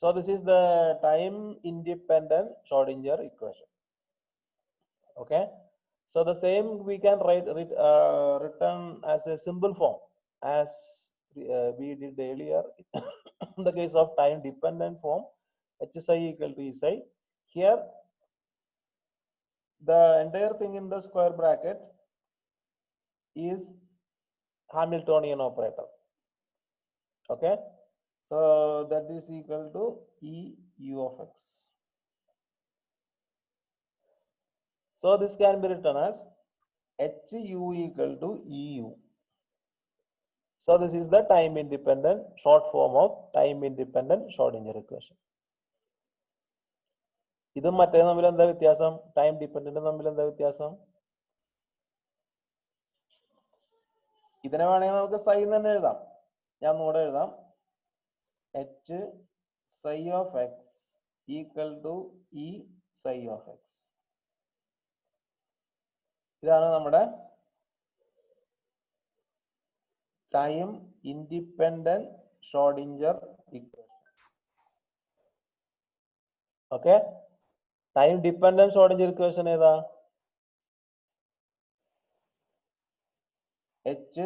So this is the time independent Schrodinger equation. Okay. So the same we can written as a simple form as we did earlier in the case of time dependent form, h psi equal to e psi. Here the entire thing in the square bracket is Hamiltonian operator. Okay, so that is equal to E u of x. So this can be written as h u equal to E u. So this is the time independent short form of time independent Schrodinger equation. ഇതും മറ്റേ തമ്മിൽ എന്താ വ്യത്യാസം? Time dependent തമ്മിൽ എന്താ വ്യത്യാസം? ഇതിനെ വേണമെങ്കിൽ നമുക്ക് psi തന്നെ എഴുതാം. ഞാൻ ഒന്നുകൂടെ എഴുതാം. h psi of x equal to E psi of x. ഇതാണ് നമ്മുടെ time independent Schrodinger equation. Okay, time dependent Schrödinger equation ഏതാ? h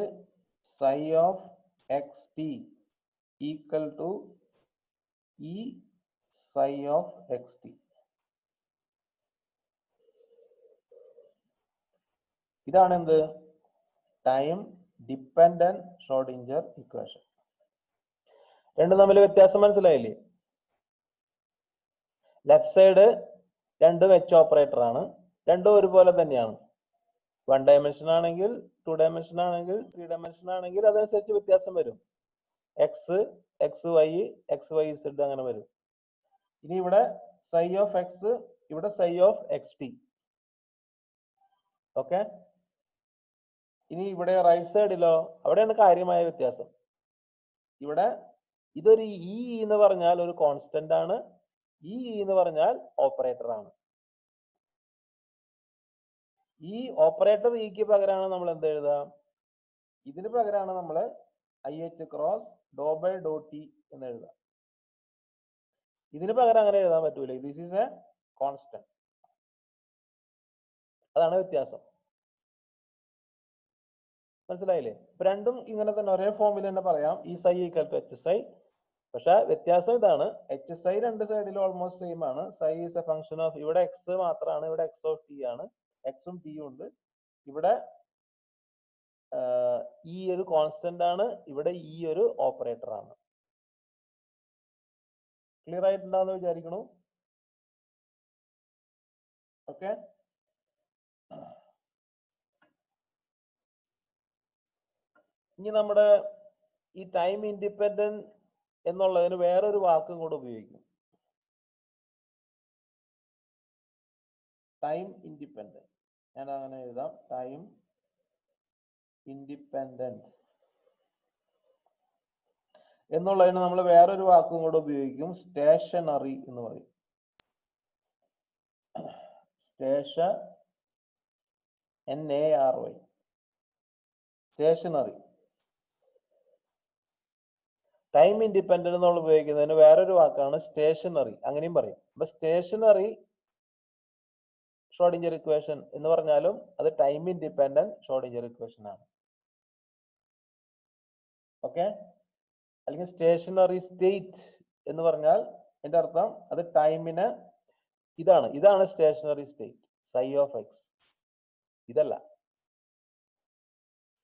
psi of xt equal to E psi of xt. ഇതാണ് എന്ത്? Time dependent Schrödinger equation. രണ്ടും തമ്മിൽ വ്യത്യാസം മനസ്സിലായില്ലേ? Left side രണ്ടും എച്ച് ഓപ്പറേറ്റർ ആണ്, രണ്ടും ഒരുപോലെ തന്നെയാണ്. 1 ഡയമെൻഷൻ ആണെങ്കിൽ 2 ഡയമെൻഷൻ ആണെങ്കിൽ 3 ഡയമെൻഷൻ ആണെങ്കിൽ അതനുസരിച്ച് വ്യത്യാസം വരും. X, X Y, X Y Z അങ്ങനെ വരും. ഇനി ഇവിടെ psi of x, ഇവിടെ psi of xt. ഓക്കെ, ഇനി ഇവിടെ റൈറ്റ് സൈഡിലോ അവിടെയാണ് കാര്യമായ വ്യത്യാസം. ഇവിടെ ഇതൊരു ഇ എന്ന് പറഞ്ഞാൽ ഒരു കോൺസ്റ്റന്റ് ആണ്, ഇ എന്ന് പറഞ്ഞാൽ ഓപ്പറേറ്റർ ആണ്. ഈ ഓപ്പറേറ്റർ ഇക്ക് പകരമാണ് നമ്മൾ എന്ത് എഴുതാം? ഇതിന് പകരമാണ് നമ്മൾ IH ക്രോസ് ഡോ ബൈ ഡോ ടി എന്ന് എഴുതാം. ഇതിന് പകരം അങ്ങനെ എഴുതാൻ പറ്റൂല. This is a constant. അതാണ് വ്യത്യാസം. മനസ്സിലായില്ലേ? ഇപ്പൊ രണ്ടും ഇങ്ങനെ തന്നെ ഒരേ ഫോമിൽ തന്നെ പറയാം, ഈ psi equal to h psi. പക്ഷെ വ്യത്യാസം ഇതാണ്, h psi രണ്ട് സൈഡിലും ഓൾമോസ്റ്റ് സെയിം ആണ്. psi is a function of, ഇവിടെ x മാത്രമാണ്, ഇവിടെ x ഓഫ് t ആണ്, x ഉം t ഉണ്ട്. ഇവിടെ ഈ ഒരു കോൺസ്റ്റന്റ് ആണ്, ഇവിടെ ഈ ഒരു ഓപ്പറേറ്റർ ആണ്. ക്ലിയർ ആയിട്ടുണ്ടാന്ന് വിചാരിക്കണു. ഓക്കെ, ഇനി നമ്മുടെ ഈ ടൈം ഇൻഡിപെൻഡന്റ് എന്നുള്ളതിന് വേറൊരു വാക്കും കൂടെ ഉപയോഗിക്കും. ടൈം ഇൻഡിപെൻഡന്റ്, ഞാൻ അങ്ങനെ എഴുതാം, ടൈം ഇൻഡിപെൻഡന്റ് എന്നുള്ളതിന് നമ്മൾ വേറൊരു വാക്കും കൂടെ ഉപയോഗിക്കും, സ്റ്റേഷനറി എന്ന് പറയും. NARY, stationery. ടൈം ഇൻഡിപെൻഡന്റ് എന്നുള്ള ഉപയോഗിക്കുന്നതിന് വേറൊരു വാക്കാണ് സ്റ്റേഷനറി, അങ്ങനെയും പറയും. അപ്പൊ സ്റ്റേഷനറി ഷ്രോഡിംഗർ ഇക്വേഷൻ എന്ന് പറഞ്ഞാലും അത് ടൈം ഇൻഡിപെൻഡന്റ് ഷ്രോഡിംഗർ ഇക്വേഷൻ ആണ്. ഓക്കെ, അല്ലെങ്കിൽ സ്റ്റേഷനറി സ്റ്റേറ്റ് എന്ന് പറഞ്ഞാൽ എന്റെ അർത്ഥം അത് ടൈമിന് ഇതാണ് stationary state. psi of x ഇതല്ല.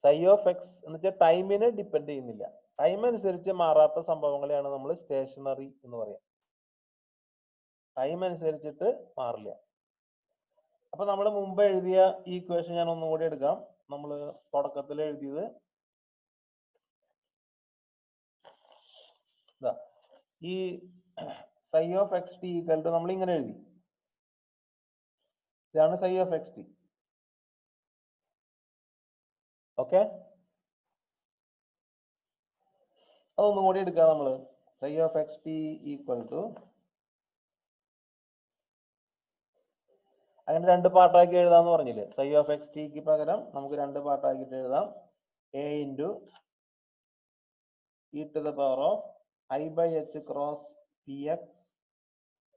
psi of x എന്ന് വെച്ചാൽ ടൈമിനെ ഡിപ്പെൻഡ് ചെയ്യുന്നില്ല. ടൈം അനുസരിച്ച് മാറാത്ത സംഭവങ്ങളെയാണ് നമ്മൾ സ്റ്റേഷനറി എന്ന് പറയാം. ടൈം അനുസരിച്ചിട്ട് മാറില്ല. അപ്പൊ നമ്മൾ മുമ്പ് എഴുതിയ ഈ ഇക്വേഷൻ ഞാൻ ഒന്നും കൂടി എടുക്കാം. നമ്മൾ തുടക്കത്തിൽ എഴുതിയത് ഈ psi of xt equal to നമ്മൾ ഇങ്ങനെ എഴുതി. ഇതാണ് psi of xt. ഓക്കെ, അതൊന്നും കൂടി എടുക്കാം. നമ്മൾ psi of xt equal to, അങ്ങനെ രണ്ട് പാർട്ടാക്കി എഴുതാന്ന് പറഞ്ഞില്ലേ. psi of xt പകരം നമുക്ക് രണ്ട് പാർട്ടാക്കിയിട്ട് എഴുതാം. a into e to the power of I by h cross px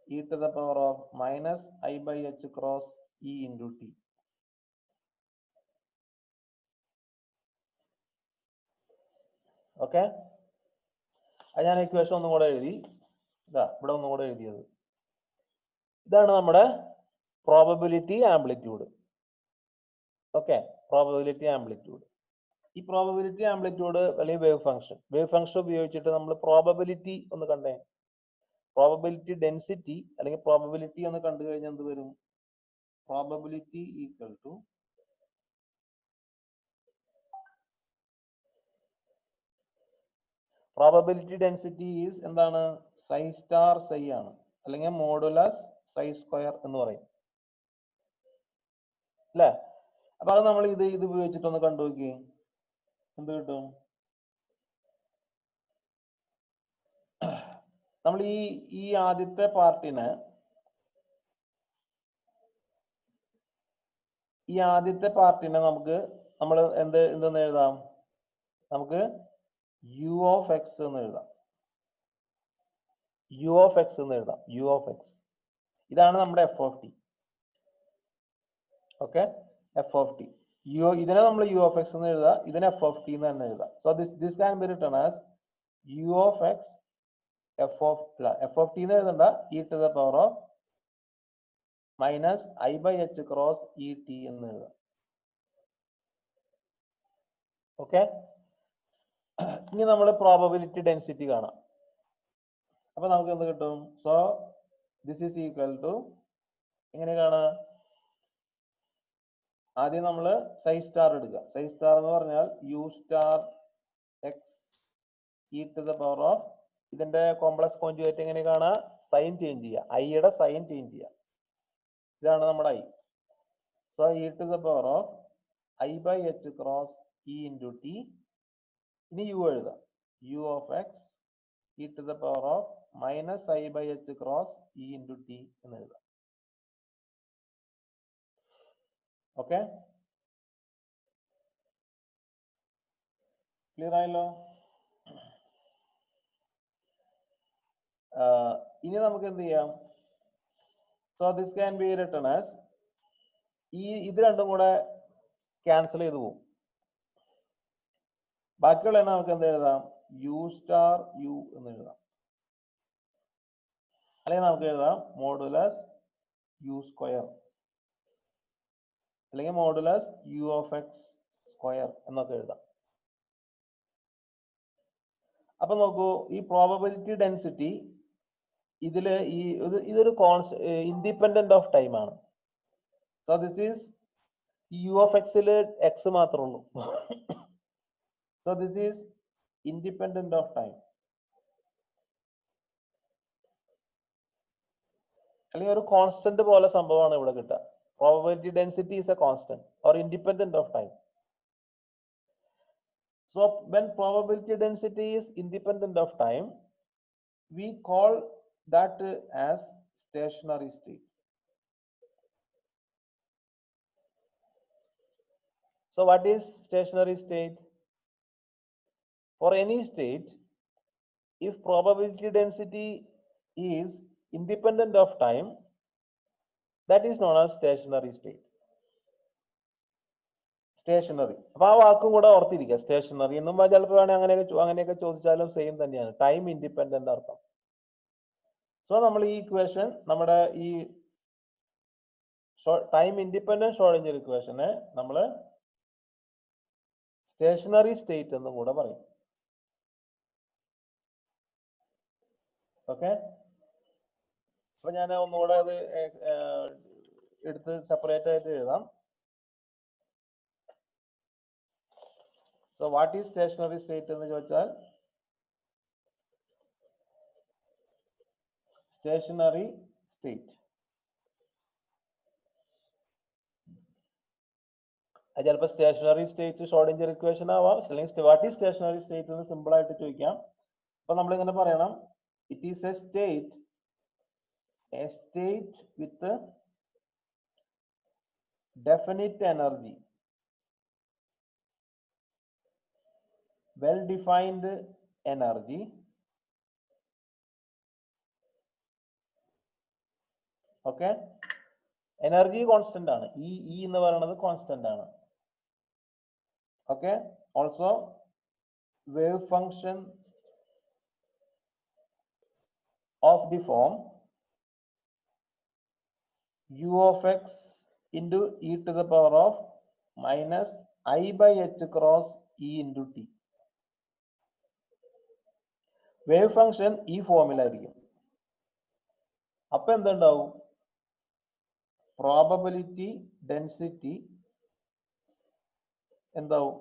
e to the power of minus I by h cross e into t. Okay, അത് ഞാൻ equation ഒന്നും കൂടെ എഴുതി. ഇതാ ഇവിടെ ഒന്നും കൂടെ എഴുതിയത്. ഇതാണ് നമ്മുടെ probability amplitude. Okay, probability amplitude. ഈ പ്രോബബിലിറ്റി ആംപ്ലിറ്റ്യൂഡ് അല്ലെങ്കിൽ വേവ് ഫംഗ്ഷൻ ഉപയോഗിച്ചിട്ട് നമ്മൾ പ്രോബബിലിറ്റി ഒന്ന് കണ്ടേ. പ്രോബബിലിറ്റി ഡെൻസിറ്റി അല്ലെങ്കിൽ പ്രോബബിലിറ്റി എന്ന് കണ്ടു കഴിഞ്ഞാൽ എന്ത് വരും? Probability equal to probability density is എന്താണ്? സൈ സ്റ്റാർ സൈ ആണ്, അല്ലെങ്കിൽ മോഡുലസ് സൈ സ്ക്വയർ എന്ന് പറയും അല്ലേ? അപ്പൊ അത് നമ്മൾ ഇത് ഉപയോഗിച്ചിട്ടൊന്ന് കണ്ടു നോക്കിയേ, എന്ത് കിട്ടും? നമ്മൾ ഈ ആദ്യത്തെ പാർട്ടിനെ നമ്മൾ എന്തെന്ന് എഴുതാം? നമുക്ക് യു ഓഫ് എക്സ് എന്ന് എഴുതാം. യു ഓഫ് എക്സ് ഇതാണ് നമ്മുടെ F of T. Okay, F of T. ഇതിനെ നമ്മൾ യു ഓഫ് എക്സ് എന്ന് എഴുതാം, ഇതിനെ എഫ് ഓഫ് ടി എന്ന് തന്നെ എഴുതാം. So this can be written as U of X F of T എന്ന് എഴുതണ്ട, E to the power of minus I by H cross E T എന്ന് എഴുതാം. ഓക്കെ, ഇനി നമ്മൾ പ്രോബബിലിറ്റി ഡെൻസിറ്റി കാണാം. അപ്പൊ നമുക്ക് എന്ത് കിട്ടും? So this is equal to എങ്ങനെ കാണാം? ആദ്യം നമ്മൾ സൈ സ്റ്റാർ എടുക്കുക. സൈ സ്റ്റാർ എന്ന് പറഞ്ഞാൽ U star X E to the power of, ഇതിന്റെ കോംപ്ലക്സ് കോൺജുഗേറ്റ് എങ്ങനെ കാണാം? സൈൻ ചേഞ്ച് ചെയ്യുക, ഐയുടെ സൈൻ ചേഞ്ച് ചെയ്യുക. ഇതാണ് നമ്മുടെ I. So E to the power of I by H cross E into T. ഇനി യു എഴുതാം, U of X E to the power of minus I by H cross E into T എന്ന് എഴുതാം. Okay, clear ആയല്ലോ? ഇനി നമുക്ക് എന്ത് ചെയ്യാം? So this can be written as, ഇത് രണ്ടും കൂടെ ക്യാൻസൽ ചെയ്ത് പോകും. ബാക്കിയുള്ള നമുക്ക് എന്ത് എഴുതാം? യു സ്റ്റാർ യു എന്ന് എഴുതാം, അല്ലെങ്കിൽ നമുക്ക് എഴുതാം മോഡുലസ് യു സ്ക്വയർ, അല്ലെങ്കിൽ modulus U of X square എന്നൊക്കെ എഴുതാം. അപ്പൊ നോക്കൂ, ഈ പ്രോബബിലിറ്റി ഡെൻസിറ്റി ഇതൊരു ഇൻഡിപെൻഡന്റ് ഓഫ് ടൈം ആണ്. So this is U of എക്സിൽ എക്സ് മാത്രമേ ഉള്ളൂ. So this is independent of time, അല്ലെങ്കിൽ ഒരു കോൺസ്റ്റന്റ് പോലെ സംഭവമാണ് ഇവിടെ കിട്ടുക. Probability density is a constant or independent of time. So when probability density is independent of time, we call that as stationary state. So what is stationary state? For any state, if probability density is independent of time, that is known as stationary state. Stationary. അപ്പൊ ആ വാക്കും കൂടെ ഓർത്തിരിക്കുക, stationery എന്നും ചിലപ്പോൾ അങ്ങനെയൊക്കെ ചോദിച്ചാലും same തന്നെയാണ്, ടൈം ഇൻഡിപെൻഡന്റ് അർത്ഥം. സോ നമ്മൾ ഈ ഇക്വേഷൻ, നമ്മുടെ ഈ ടൈം ഇൻഡിപെൻഡന്റ് ഷ്രോഡിഞ്ചർ ഇക്വേഷനെ നമ്മൾ സ്റ്റേഷനറി സ്റ്റേറ്റ് എന്നും കൂടെ പറയും. ഓക്കെ, അപ്പൊ ഞാൻ ഒന്നുകൂടെ അത് എടുത്ത് സെപ്പറേറ്റ് ആയിട്ട് എഴുതാം. So what is stationary state എന്ന് ചോദിച്ചാൽ, stationary state അത് ചിലപ്പോൾ സ്റ്റേഷനറി സ്റ്റേറ്റ് ഷ്രോഡിഞ്ചർ ഇക്വേഷൻ ആവാം, അല്ലെങ്കിൽ വാട്ട് ഈസ് സ്റ്റേഷനറി സ്റ്റേറ്റ് എന്ന് സിമ്പിൾ ആയിട്ട് ചോദിക്കാം. അപ്പൊ നമ്മൾ ഇങ്ങനെ പറയണം, it is A state with definite energy, well defined energy okay, energy constant ആണ്, ഇ എന്ന് പറയുന്നത് കോൺസ്റ്റന്റ് ആണ്. Okay, also wave function of the form u of x into e to the power of minus I by h cross e into t. Wave function ഈ ഫോമിലായിരിക്കും. അപ്പൊ എന്തുണ്ടാവും? Probability density എന്താവും?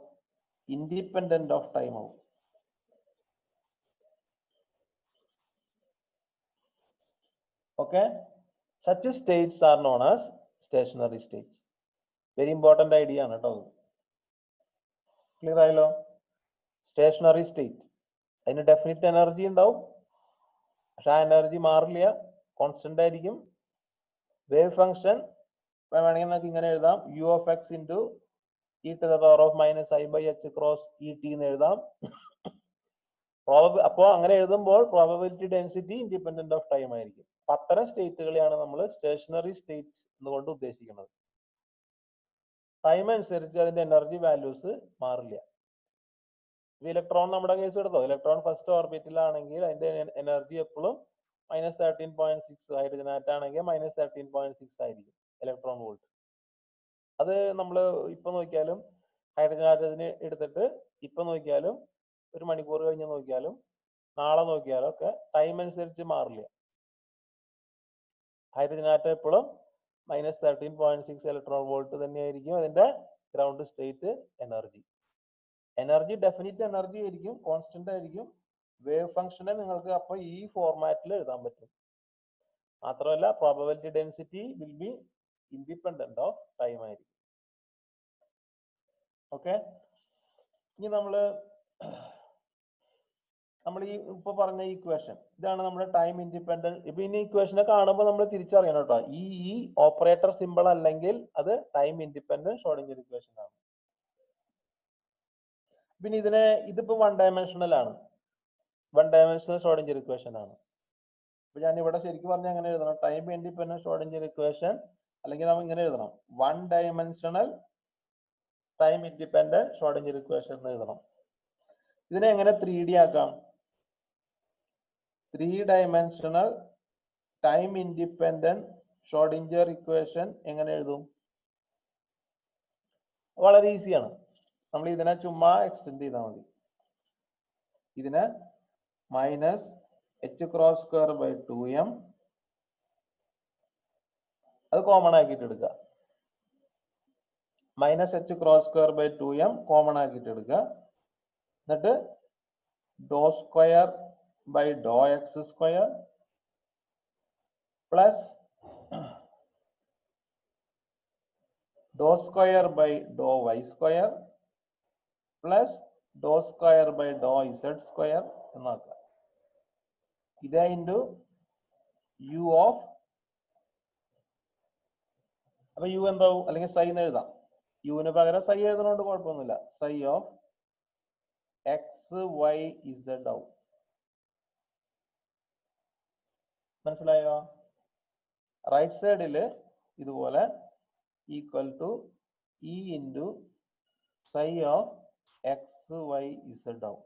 Independent of time ആവും. Okay, such states are known as stationary states. Very important idea ആണ് കേട്ടോ. Clear ആയല്ലോ? Stationery state, അതിന് definite energy ഉണ്ടാവും, പക്ഷെ ആ എനർജി മാറില്ല, കോൺസ്റ്റന്റ് ആയിരിക്കും. വേവ് ഫംഗ്ഷൻ വേണമെങ്കിൽ നമുക്ക് ഇങ്ങനെ എഴുതാം, U of X into E to the power of minus I by H cross E T എന്ന് എഴുതാം. അപ്പോൾ അങ്ങനെ എഴുതുമ്പോൾ probability density independent of time ആയിരിക്കും. അത്തരം സ്റ്റേറ്റുകളെയാണ് നമ്മൾ സ്റ്റേഷനറി സ്റ്റേറ്റ് എന്നുകൊണ്ട് ഉദ്ദേശിക്കുന്നത്. ടൈം അനുസരിച്ച് അതിന്റെ എനർജി വാല്യൂസ് മാറില്ല. ഇലക്ട്രോൺ നമ്മുടെ കേസ് എടുത്തോ, ഇലക്ട്രോൺ ഫസ്റ്റ് ഓർബിറ്റിലാണെങ്കിൽ അതിന്റെ എനർജി എപ്പോഴും -13.6, ഹൈഡ്രജൻ ആറ്റം ആണെങ്കിൽ -13.6 ആയിരിക്കും ഇലക്ട്രോൺ വോൾട്ട്. അത് നമ്മൾ ഇപ്പൊ നോക്കിയാലും ഹൈഡ്രജൻ ആറ്റത്തിന് എടുത്തിട്ട് ഇപ്പൊ നോക്കിയാലും ഒരു മണിക്കൂർ കഴിഞ്ഞ് നോക്കിയാലും നാളെ നോക്കിയാലും ഒക്കെ ടൈം അനുസരിച്ച് മാറില്ല. ഹൈഡ്രജൻ ആറ്റം എപ്പോഴും -13.6 ഇലക്ട്രോൺ വോൾട്ട് തന്നെയായിരിക്കും അതിന്റെ ground state energy. Energy definite energy ആയിരിക്കും, കോൺസ്റ്റന്റ് ആയിരിക്കും. വേവ് ഫംഗ്ഷനെ നിങ്ങൾക്ക് അപ്പൊ ഈ ഫോർമാറ്റിൽ എഴുതാൻ പറ്റും. മാത്രമല്ല probability density will be independent of time ആയിരിക്കും. ഓക്കെ, ഇനി നമ്മൾ ഈ ഇപ്പൊ പറഞ്ഞ ഇക്വേഷൻ ഇതാണ് നമ്മുടെ ടൈം ഇൻഡിപെൻഡന്റ്. ഇപ്പൊ ഇനി ഇക്വേഷനെ കാണുമ്പോൾ നമ്മൾ തിരിച്ചറിയണം കേട്ടോ, ഈ ഓപ്പറേറ്റർ സിമ്പിൾ അല്ലെങ്കിൽ അത് ടൈം ഇൻഡിപെൻഡന്റ് ഷ്രോഡിംഗർ ഇക്വേഷൻ ആണ്. പിന്നെ ഇതിപ്പോ വൺ ഡയമെൻഷണൽ ആണ്, വൺ ഡയമെൻഷണൽ ഷ്രോഡിംഗർ ഇക്വേഷൻ ആണ്. അപ്പൊ ഞാൻ ഇവിടെ ശരിക്കും പറഞ്ഞാൽ എങ്ങനെ എഴുതണം? ടൈം ഇൻഡിപെൻഡന്റ് ഷ്രോഡിംഗർ ഇക്വേഷൻ, അല്ലെങ്കിൽ നമ്മൾ ഇങ്ങനെ എഴുതണം, one dimensional time independent Schrodinger equation എന്ന് എഴുതണം. ഇതിനെ എങ്ങനെ 3D ആക്കാം? 3 dimensional time independent Schrodinger equation എങ്ങനെ എഴുതും? വളരെ ഈസിയാണ്. നമ്മൾ ഇതിനെ ചുമ്മാ എക്സ്റ്റെൻഡ് ചെയ്താൽ മതി. ഇതിനെ -h⁻²/2m അത് കോമൺ ആക്കിയിട്ട് എടുക്കുക. -h⁻²/2m കോമൺ ആക്കിയിട്ട് എടുക്കുക. എന്നിട്ട് ∂²/∂x² plus ∂²/∂y² plus ∂²/∂z² എന്നാക്കുക. ഇത് ഇൻറ്റു യു ഓഫ്, അപ്പൊ യു എന്താവും? അല്ലെങ്കിൽ സൈ എന്ന് എഴുതാം. യുവിന് പകരം സൈ എഴുതുന്നതുകൊണ്ട് കുഴപ്പമൊന്നുമില്ല. Psi of X Y Z ആവും. മനസ്സിലായോ? റൈറ്റ് സൈഡില് ഇതുപോലെ equal to E into psi of X Y Z ആവും.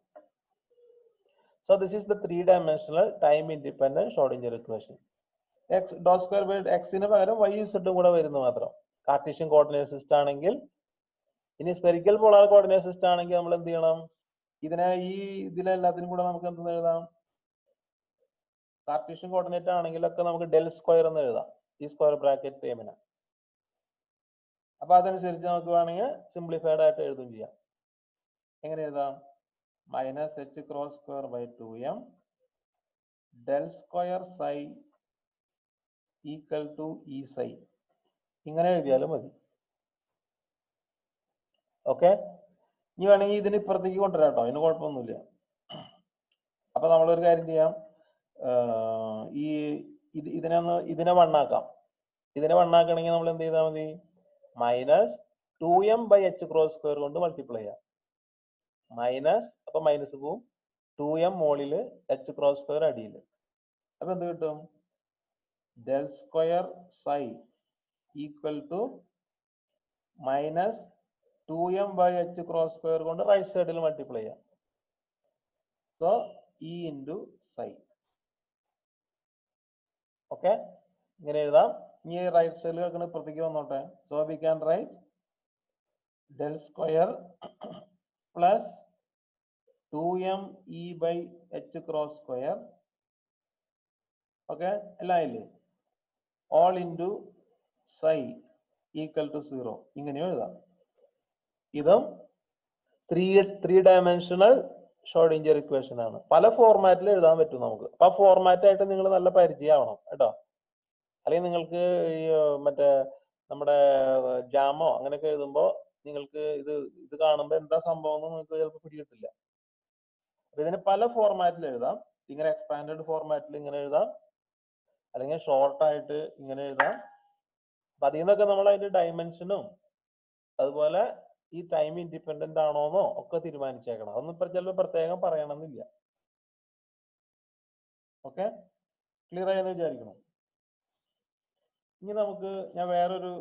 So this is the 3-dimensional time independent Schrodinger equation. ∂²/x ന് പകരം y z കൂടെ വരുന്നു മാത്രം. കാർട്ടീഷ്യൻ കോർഡിനേറ്റ് സിസ്റ്റം ആണെങ്കിൽ, ഇനി സ്പെറിക്കൽ പോളാർ കോർഡിനേറ്റ് സിസ്റ്റം ആണെങ്കിൽ നമ്മൾ എന്ത് ചെയ്യണം? ഇതിനെ ഇതിലെല്ലാത്തിനും കൂടെ നമുക്ക് എന്തെന്ന് എഴുതാം? കാർട്ടീഷ്യൻ കോർഡിനേറ്റ് ആണെങ്കിലൊക്കെ നമുക്ക് ∇² എന്ന് എഴുതാം, ഈ സ്ക്വയർ ബ്രാക്കറ്റ് ടേമിന്. അപ്പൊ അതനുസരിച്ച് നമുക്ക് വേണമെങ്കിൽ സിംപ്ലിഫൈഡ് ആയിട്ട് എഴുതും ചെയ്യാം. എങ്ങനെ എഴുതാം? -h⁻²/2m ∇² psi equal to E psi, ഇങ്ങനെ എഴുതിയാലും മതി. ഓക്കെ, ഇനി വേണമെങ്കിൽ ഇതിന് ഇപ്പുറത്തേക്ക് കൊണ്ടുവരാം കേട്ടോ, അതിന് കുഴപ്പമൊന്നുമില്ല. അപ്പൊ നമ്മളൊരു കാര്യം ചെയ്യാം, ഇതിനെ വണ്ണാക്കാം. ഇതിനെ വണ്ണാക്കണമെങ്കിൽ നമ്മൾ എന്ത് ചെയ്താൽ മതി? -2m/h⁻² കൊണ്ട് മൾട്ടിപ്ലൈ ചെയ്യാം. അപ്പൊ മൈനസ് പോവും, 2m മോളില് h⁻² അടിയില്. അപ്പൊ എന്ത് കിട്ടും? del square psi equal to minus 2m by h cross square കൊണ്ട് റൈറ്റ് സൈഡിൽ മൾട്ടിപ്ലൈ ചെയ്യാം. So e into psi. Okay, ഇങ്ങനെ എഴുതാം. ഇനി റൈറ്റ് സൈഡിൽ വെക്കുന്ന ഇപ്പുറത്തേക്ക് വന്നോട്ടെ. So we can write del square plus 2m e by h cross square. Okay, എല്ലാം ഇല്ലേ? all into psi equal to 0. ഇങ്ങനെ എഴുതാം. ഇതും ത്രീ ഡയമെൻഷണൽ ഷ്രോഡിംഗർ ഇക്വേഷൻ ആണ്. പല ഫോർമാറ്റിൽ എഴുതാൻ പറ്റും നമുക്ക്. അപ്പൊ ആ ഫോർമാറ്റ് ആയിട്ട് നിങ്ങൾ നല്ല പരിചയമാവണം കേട്ടോ. അല്ലെങ്കിൽ നിങ്ങൾക്ക് ഈ മറ്റേ നമ്മുടെ ജാമോ അങ്ങനെയൊക്കെ എഴുതുമ്പോൾ നിങ്ങൾക്ക് ഇത് കാണുമ്പോൾ എന്താ സംഭവം എന്ന് നിങ്ങൾക്ക് ചിലപ്പോൾ പിടികിട്ടില്ല. അപ്പൊ ഇതിന് പല ഫോർമാറ്റിൽ എഴുതാം. ഇങ്ങനെ എക്സ്പാൻഡഡ് ഫോർമാറ്റിൽ ഇങ്ങനെ എഴുതാം, അല്ലെങ്കിൽ ഷോർട്ട് ആയിട്ട് ഇങ്ങനെ എഴുതാം. അപ്പൊ അതിൽ നിന്നൊക്കെ നമ്മൾ അതിന്റെ ഡയമെൻഷനും അതുപോലെ ഈ ടൈം ഇൻഡിപെൻഡന്റ് ആണോന്നോ ഒക്കെ തീരുമാനിച്ചേക്കണം. അതൊന്നും ഇപ്പൊ ചിലപ്പോൾ പ്രത്യേകം പറയണമെന്നില്ല. ഓക്കെ, ക്ലിയർ ആയെന്ന് വിചാരിക്കണം. ഇനി നമുക്ക് ഞാൻ വേറൊരു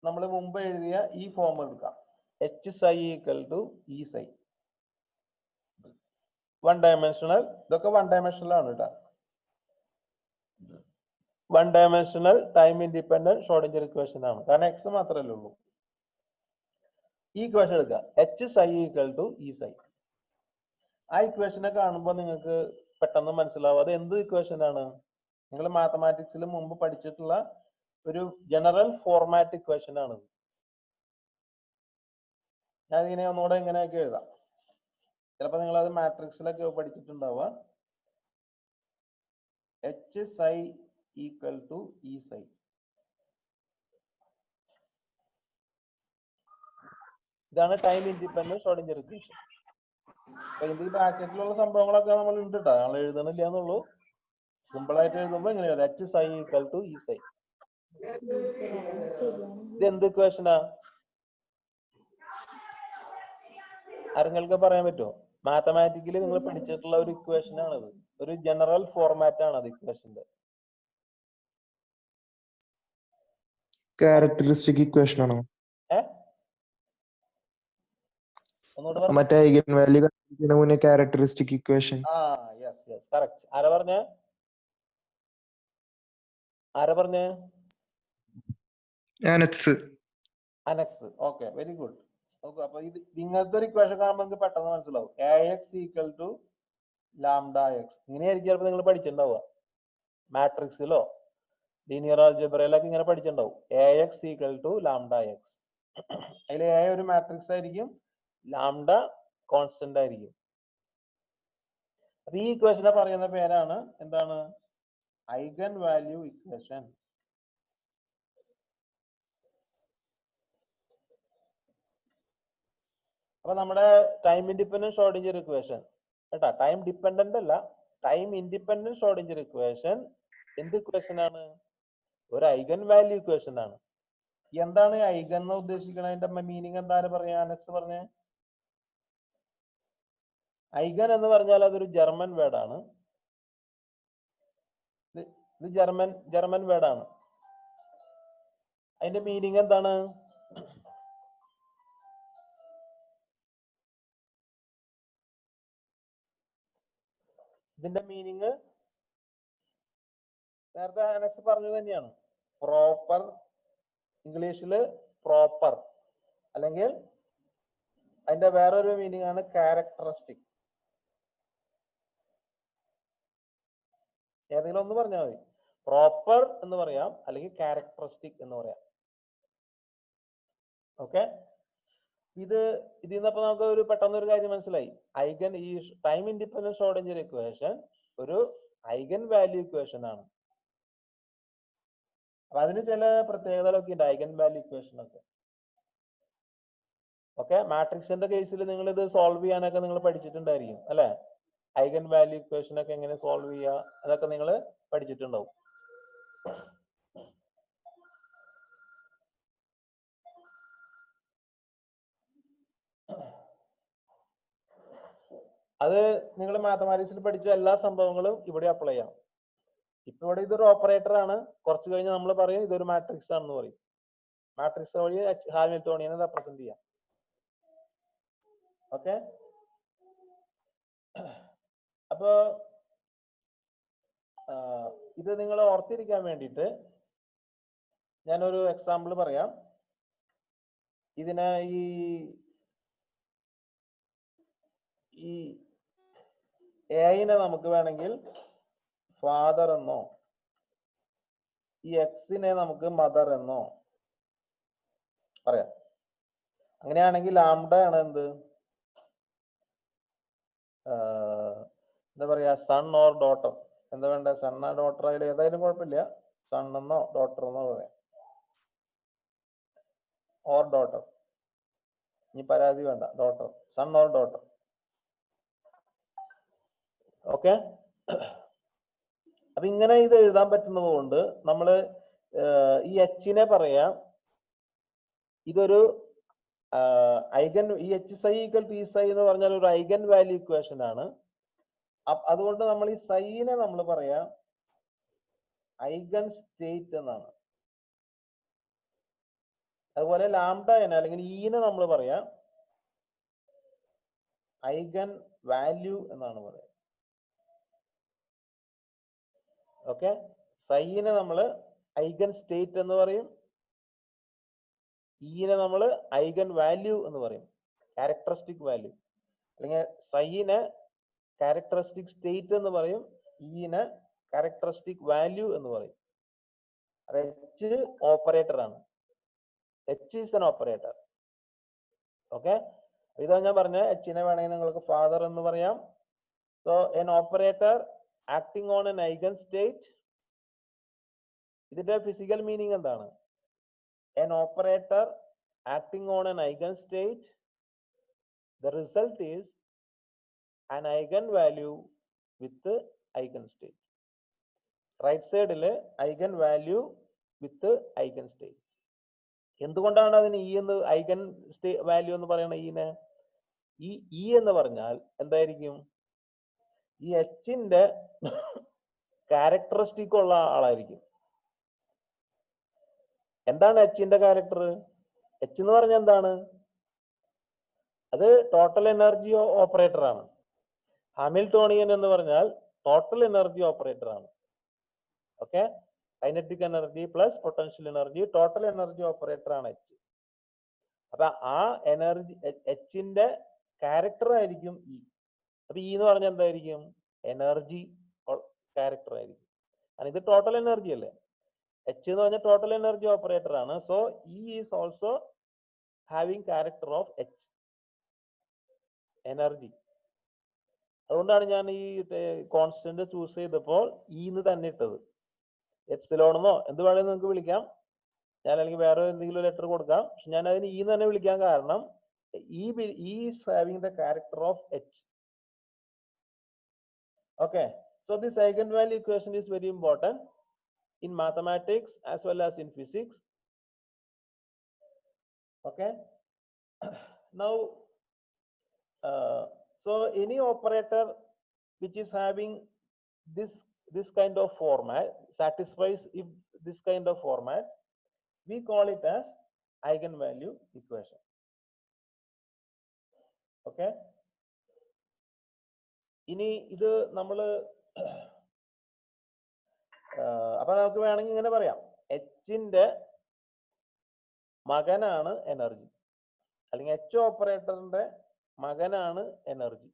നമ്മൾ മുമ്പ് എഴുതിയ ഈ ഫോം എടുക്കാം. h psi equal to e psi. One dimensional, ഇതൊക്കെ വൺ ഡയമെൻഷണൽ ആണ് കേട്ടോ. One dimensional time independent Schrodinger equation ആണ്. കാരണം എക്സ് മാത്രമല്ലേ ഉള്ളൂ. ഈ ഇക്വേഷൻ എടുക്കുക, h psi equal to e psi. ആ ഇക്വേഷനെ കാണുമ്പോൾ നിങ്ങൾക്ക് പെട്ടെന്ന് മനസ്സിലാവും അത് എന്ത് ഇക്വേഷൻ ആണ്. നിങ്ങൾ മാത്തമാറ്റിക്സിൽ മുമ്പ് പഠിച്ചിട്ടുള്ള ഒരു ജനറൽ ഫോർമാറ്റ് ഇക്വേഷൻ ആണ്. ഞാൻ ഇതിനെ ഒന്നുകൂടെ ഇങ്ങനെയൊക്കെ എഴുതാം. ചിലപ്പോൾ നിങ്ങൾ അത് മാട്രിക്സിലൊക്കെ പഠിച്ചിട്ടുണ്ടാവുക. h psi equal to e psi. ഇതാണ് ടൈം ഇൻഡിപെൻഡന്റ് ഷ്രോഡിംഗർ ഇക്വേഷൻ. അപ്പൊ ഇതിന്റെ ബ്രാക്കറ്റിലുള്ള സംഭവങ്ങളൊക്കെ നമ്മൾ ഉണ്ട് കേട്ടോ, നമ്മൾ എഴുതണില്ല എന്നുള്ളൂ. സിമ്പിൾ ആയിട്ട് എഴുതുമ്പോൾ ഇങ്ങനെ h psi equal to e psi. ഇത് എന്ത് ഇക്വേഷനാ? ആരെങ്കിലും പറയാൻ പറ്റുമോ? മാത്തമാറ്റിക്കലി നിങ്ങൾ പഠിച്ചിട്ടുള്ള ഒരു ഇക്വേഷൻ ആണത്. ഒരു ജനറൽ ഫോർമാറ്റ് ആണ് അത് ഇക്വേഷന്റെ. ക്യാരക്ടറിസ്റ്റിക് ഇക്വേഷൻ ആണോ? മറ്റേ ഐഗൻ വാല്യൂ കണ്ടുപിടിക്കുന്നതിന് മുന്നേ characteristic equation. Yes yes correct. ആരാ പറഞ്ഞേ? അനക്സ്. Okay, very good. നോക്കൂ, അപ്പൊ ഇത് ഇങ്ങനത്തെ ഒരു ഇക്വേഷൻ കാണുമ്പോൾ നിങ്ങൾക്ക് പെട്ടെന്ന് മനസ്സിലാവും. ax equal to lambda X. ഇങ്ങനെയായിരിക്കും ചിലപ്പോൾ നിങ്ങൾ പഠിച്ചിട്ടുണ്ടാവുക. മാട്രിക്സിലോ ലീനിയർ ആൾജിബ്രയിലൊക്കെ ഇങ്ങനെ പഠിച്ചിട്ടുണ്ടാവും. ax equal to lambda X. അതിൽ a ഒരു മാട്രിക്സ് ആയിരിക്കും, ലാംഡ കോൺസ്റ്റന്റ് ആയിരിക്കും. അപ്പൊ ഈ ഇക്വേഷനെ പറയുന്ന പേരാണ് എന്താണ്? Eigenvalue equation. അപ്പൊ നമ്മുടെ ടൈം ഇൻഡിപെൻഡന്റ് ഷ്രോഡിംഗർ ഇക്വേഷൻ കേട്ടാ, ടൈം ഡിപെൻഡന്റ് അല്ല, ടൈം ഇൻഡിപെൻഡന്റ് ഷ്രോഡിംഗർ ഇക്വേഷൻ എന്ത് ഇക്വേഷൻ ആണ്? ഒരു ഐഗൻ വാല്യൂ ഇക്വേഷൻ ആണ്. എന്താണ് ഐഗൻ എന്ന് ഉദ്ദേശിക്കുന്നത്? അതിന്റെ മീനിങ് എന്താണ് പറയാ? അനക്സ് പറഞ്ഞേ. ഐഗൻ എന്ന് പറഞ്ഞാൽ അതൊരു ജർമ്മൻ വേർഡാണ്. ഇത് ജർമ്മൻ വേർഡാണ്. അതിന്റെ മീനിങ് എന്താണ്? ഇതിന്റെ മീനിങ് നേരത്തെ അനക്സ് പറഞ്ഞത് തന്നെയാണ്. പ്രോപ്പർ, ഇംഗ്ലീഷില് പ്രോപ്പർ, അല്ലെങ്കിൽ അതിന്റെ വേറൊരു മീനിങ് ആണ് ക്യാരക്ടറിസ്റ്റിക്. ഏതെങ്കിലും ഒന്ന് പറഞ്ഞാൽ മതി. പ്രോപ്പർ എന്ന് പറയാം, അല്ലെങ്കിൽ ക്യാരക്ടറിസ്റ്റിക് എന്ന് പറയാം. ഓക്കെ, ഇതിൽ നിന്നപ്പോ നമുക്ക് ഒരു പെട്ടെന്ന് ഒരു കാര്യം മനസ്സിലായി. ഈ ടൈം ഇൻഡിപെൻഡന്റ് ഷ്രോഡിംഗർ ഇക്വേഷൻ ഒരു ഐഗൻ വാല്യൂ ഇക്വേഷൻ ആണ്. അപ്പൊ അതിന് ചില പ്രത്യേകതകളൊക്കെ ഉണ്ട് ഐഗൻ വാല്യൂ ഇക്വേഷൻ ഒക്കെ. ഓക്കെ, മാട്രിക്സിന്റെ കേസിൽ നിങ്ങൾ ഇത് സോൾവ് ചെയ്യാനൊക്കെ നിങ്ങൾ പഠിച്ചിട്ടുണ്ടായിരിക്കും അല്ലെ? ഐഗൻ വാല്യൂ ഇക്വേഷൻ ഒക്കെ എങ്ങനെ സോൾവ് ചെയ്യുക അതൊക്കെ നിങ്ങൾ പഠിച്ചിട്ടുണ്ടാവും. അത് നിങ്ങൾ മാത്തമാറ്റിക്സിൽ പഠിച്ച എല്ലാ സംഭവങ്ങളും ഇവിടെ അപ്ലൈ ചെയ്യാം. ഇപ്പൊ ഇവിടെ ഇതൊരു ഓപ്പറേറ്റർ ആണ്. കുറച്ച് കഴിഞ്ഞ് നമ്മൾ പറയും ഇതൊരു മാട്രിക്സ് ആണെന്ന് പറയും. മാട്രിക്സ് വഴി ഹാമിൽട്ടോണിയനെ റെപ്രസെന്റ് ചെയ്യാം. ഓക്കെ, അപ്പോ ഇത് നിങ്ങൾ ഓർത്തിരിക്കാൻ വേണ്ടിയിട്ട് ഞാനൊരു എക്സാമ്പിൾ പറയാം. ഇതിനെ ഈ എനെ നമുക്ക് വേണമെങ്കിൽ ഫാദർ എന്നോ ഈ എക്സിനെ നമുക്ക് മദർ എന്നോ പറയാം. അങ്ങനെയാണെങ്കിൽ ലാംഡ ആണ് എന്ത്, എന്താ പറയാ, സൺ ഓർ ഡോട്ടർ. എന്താ വേണ്ട, സൺ ആ ഡോട്ടർ ആയാലും ഏതായാലും കുഴപ്പമില്ല, സൺ എന്നോ ഡോട്ടർ എന്നോ പറയാം. ഓർ ഡോട്ടർ, ഇനി പരാതി വേണ്ട, daughter, son or daughter. Okay, അപ്പൊ ഇങ്ങനെ ഇത് എഴുതാൻ പറ്റുന്നത് കൊണ്ട് നമ്മള് ഈ എച്ചിനെ പറയാം ഇതൊരു ഐഗൻ, ഈ എച്ച് സൈ ഈക്വൽ ടി സൈ എന്ന് പറഞ്ഞാൽ ഒരു ഐഗൻ വാല്യൂ ഇക്വേഷൻ ആണ്. അതുകൊണ്ട് നമ്മൾ ഈ സൈനെ നമ്മൾ പറയാം ഐഗൻ സ്റ്റേറ്റ് എന്നാണ്. അതുപോലെ ലാംഡനെ അല്ലെങ്കിൽ ഈനെ നമ്മൾ പറയാം ഐഗൻ വാല്യൂ എന്നാണ് പറയാം. ഓക്കെ, സൈനെ നമ്മൾ ഐഗൻ സ്റ്റേറ്റ് എന്ന് പറയും, ഈനെ നമ്മൾ ഐഗൻ വാല്യൂ എന്ന് പറയും, ക്യാരക്ടറിസ്റ്റിക് വാല്യൂ. അല്ലെങ്കിൽ സൈനെ ക്യാരക്ടറിസ്റ്റിക് സ്റ്റേറ്റ് എന്ന് പറയും, ഈനെ ക്യാരക്ടറിസ്റ്റിക് വാല്യൂ എന്ന് പറയും. അത് എച്ച് ഓപ്പറേറ്റർ ആണ്. H is an operator. Okay, ഇതാ ഞാൻ പറഞ്ഞ എച്ചിനെ വേണമെങ്കിൽ നിങ്ങൾക്ക് ഫാദർ എന്ന് പറയാം. So an operator acting on an eigen state. ഇതിന്റെ ഫിസിക്കൽ മീനിങ് എന്താണ്? An operator acting on an eigen state, the result is an eigen value with eigen state. Right സൈഡില് eigen value with eigen state. എന്തുകൊണ്ടാണ് അതിന് E എന്ന് eigen value എന്ന് പറയണ ഈനെ? ഈ E എന്ന് പറഞ്ഞാൽ എന്തായിരിക്കും? ഈ എച്ചിന്റെ ക്യാരക്ടറിസ്റ്റിക് ഉള്ള ആളായിരിക്കും. എന്താണ് എച്ചിന്റെ ക്യാരക്ടർ? എച്ച് എന്ന് പറഞ്ഞാൽ എന്താണ്? അത് ടോട്ടൽ എനർജി ഓപ്പറേറ്റർ ആണ്. ഹാമിൽട്ടോണിയൻ എന്ന് പറഞ്ഞാൽ ടോട്ടൽ എനർജി ഓപ്പറേറ്റർ ആണ്. Okay, kinetic energy plus potential energy, total energy operator ആണ് എച്ച്. അപ്പൊ ആ എനർജി എച്ചിന്റെ ക്യാരക്ടർ ആയിരിക്കും ഇ. അപ്പൊ ഇ എന്ന് പറഞ്ഞാൽ എന്തായിരിക്കും? എനർജി ക്യാരക്ടർ ആയിരിക്കും. കാരണം ഇത് ടോട്ടൽ എനർജി അല്ലേ. എച്ച് എന്ന് പറഞ്ഞാൽ ടോട്ടൽ എനർജി ഓപ്പറേറ്റർ ആണ്. So E is also having character of H, energy. അതുകൊണ്ടാണ് ഞാൻ ഈ കോൺസ്റ്റന്റ് ചൂസ് ചെയ്തപ്പോൾ ഇന്ന് തന്നെ ഇട്ടത്. എപ്സിലോൺ എന്നോ എന്ത് വേണമെങ്കിൽ നിങ്ങൾക്ക് വിളിക്കാം, ഞാൻ അല്ലെങ്കിൽ വേറെ എന്തെങ്കിലും ലെറ്റർ കൊടുക്കാം. പക്ഷെ ഞാൻ അതിന് ഇന്ന് തന്നെ വിളിക്കാൻ കാരണം E is having the character of H. Okay, so this eigenvalue equation is very important in mathematics as well as in physics. Okay, now so any operator which is having this kind of format, satisfies if this kind of format, we call it as eigenvalue equation. Okay, ഇനി ഇത് നമ്മള് അപ്പൊ നമുക്ക് വേണമെങ്കിൽ ഇങ്ങനെ പറയാം, എച്ചിന്റെ മകനാണ് energy, അല്ലെങ്കിൽ എച്ച് ഓപ്പറേറ്ററിന്റെ മകനാണ് എനർജി.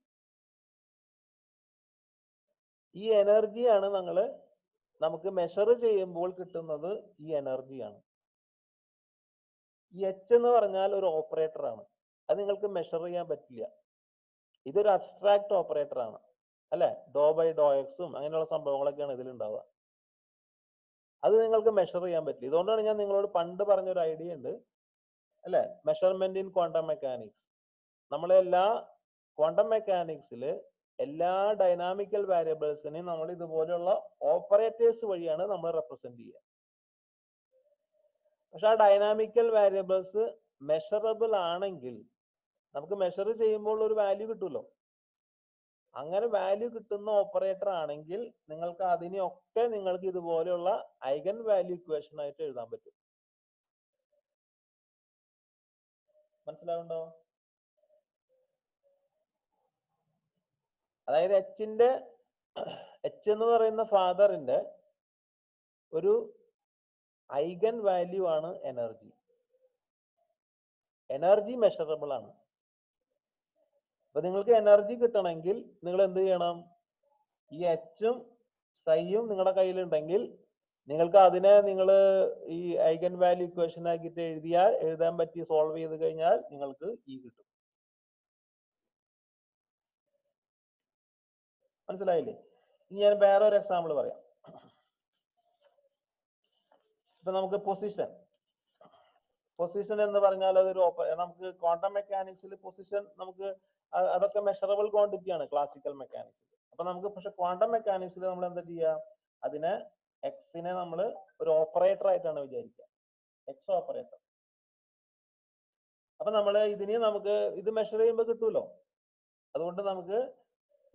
ഈ എനർജിയാണ് നമുക്ക് മെഷർ ചെയ്യുമ്പോൾ കിട്ടുന്നത്. ഈ എനർജിയാണ്. ഈ എച്ച് എന്ന് പറഞ്ഞാൽ ഒരു ഓപ്പറേറ്റർ ആണ്. അത് നിങ്ങൾക്ക് മെഷർ ചെയ്യാൻ പറ്റില്ല. ഇതൊരു അബ്സ്ട്രാക്ട് ഓപ്പറേറ്റർ ആണ് അല്ലെ. ഡോ ബൈ ഡോ എക്സും അങ്ങനെയുള്ള സംഭവങ്ങളൊക്കെയാണ് ഇതിൽ ഉണ്ടാവുക. അത് നിങ്ങൾക്ക് മെഷർ ചെയ്യാൻ പറ്റില്ല. ഇതുകൊണ്ടാണ് ഞാൻ നിങ്ങളോട് പണ്ട് പറഞ്ഞൊരു ഐഡിയ ഉണ്ട് അല്ലെ, മെഷർമെന്റ് ഇൻ ക്വാണ്ടം മെക്കാനിക്സ്. നമ്മളെല്ലാ ക്വാണ്ടം മെക്കാനിക്സിൽ എല്ലാ ഡൈനാമിക്കൽ വാരിയബിൾസിനെയും നമ്മൾ ഇതുപോലെയുള്ള ഓപ്പറേറ്റേഴ്സ് വഴിയാണ് നമ്മൾ റെപ്രസെന്റ് ചെയ്യുക. പക്ഷെ ആ ഡൈനാമിക്കൽ വാരിയബിൾസ് മെഷറബിൾ ആണെങ്കിൽ നമുക്ക് മെഷർ ചെയ്യുമ്പോൾ ഒരു വാല്യൂ കിട്ടുമല്ലോ. അങ്ങനെ വാല്യൂ കിട്ടുന്ന ഓപ്പറേറ്റർ ആണെങ്കിൽ നിങ്ങൾക്ക് അതിനെയൊക്കെ നിങ്ങൾക്ക് ഇതുപോലെയുള്ള ഐഗൻ വാല്യൂ ഇക്വേഷൻ ആയിട്ട് എഴുതാൻ പറ്റും. മനസ്സിലാവുണ്ടോ? അതായത് എച്ച് എന്ന് പറയുന്ന ഫാദറിന്റെ ഒരു ഐഗൻ വാല്യൂ ആണ് എനർജി. എനർജി മെഷറബിൾ ആണ്. അപ്പൊ നിങ്ങൾക്ക് എനർജി കിട്ടണമെങ്കിൽ നിങ്ങൾ എന്ത് ചെയ്യണം? ഈ എച്ചും സൈയും നിങ്ങളുടെ കയ്യിലുണ്ടെങ്കിൽ നിങ്ങൾക്ക് അതിനെ നിങ്ങൾ ഈ ഐഗൻ വാല്യൂ ഇക്വേഷൻ ആക്കിയിട്ട് എഴുതാൻ പറ്റി സോൾവ് ചെയ്ത് കഴിഞ്ഞാൽ നിങ്ങൾക്ക് ഇ കിട്ടും. മനസ്സിലായില്ലേ? ഇനി ഞാൻ വേറെ ഒരു എക്സാമ്പിൾ പറയാം. ഇപ്പൊ നമുക്ക് പൊസിഷൻ എന്ന് പറഞ്ഞാൽ അതൊരു നമുക്ക് ക്വാണ്ടം മെക്കാനിക്സിൽ പൊസിഷൻ നമുക്ക് അതൊക്കെ മെഷറബിൾ ക്വാണ്ടിറ്റി ആണ് ക്ലാസിക്കൽ മെക്കാനിക്സിൽ. അപ്പൊ നമുക്ക് പക്ഷെ ക്വാണ്ടം മെക്കാനിക്സിൽ നമ്മൾ എന്താ ചെയ്യുക? അതിനെ എക്സിനെ നമ്മൾ ഒരു ഓപ്പറേറ്റർ ആയിട്ടാണ് വിചാരിക്കുക, എക്സ് ഓപ്പറേറ്റർ. അപ്പൊ നമ്മൾ നമുക്ക് ഇത് മെഷർ ചെയ്യുമ്പോൾ കിട്ടുമല്ലോ. അതുകൊണ്ട് നമുക്ക്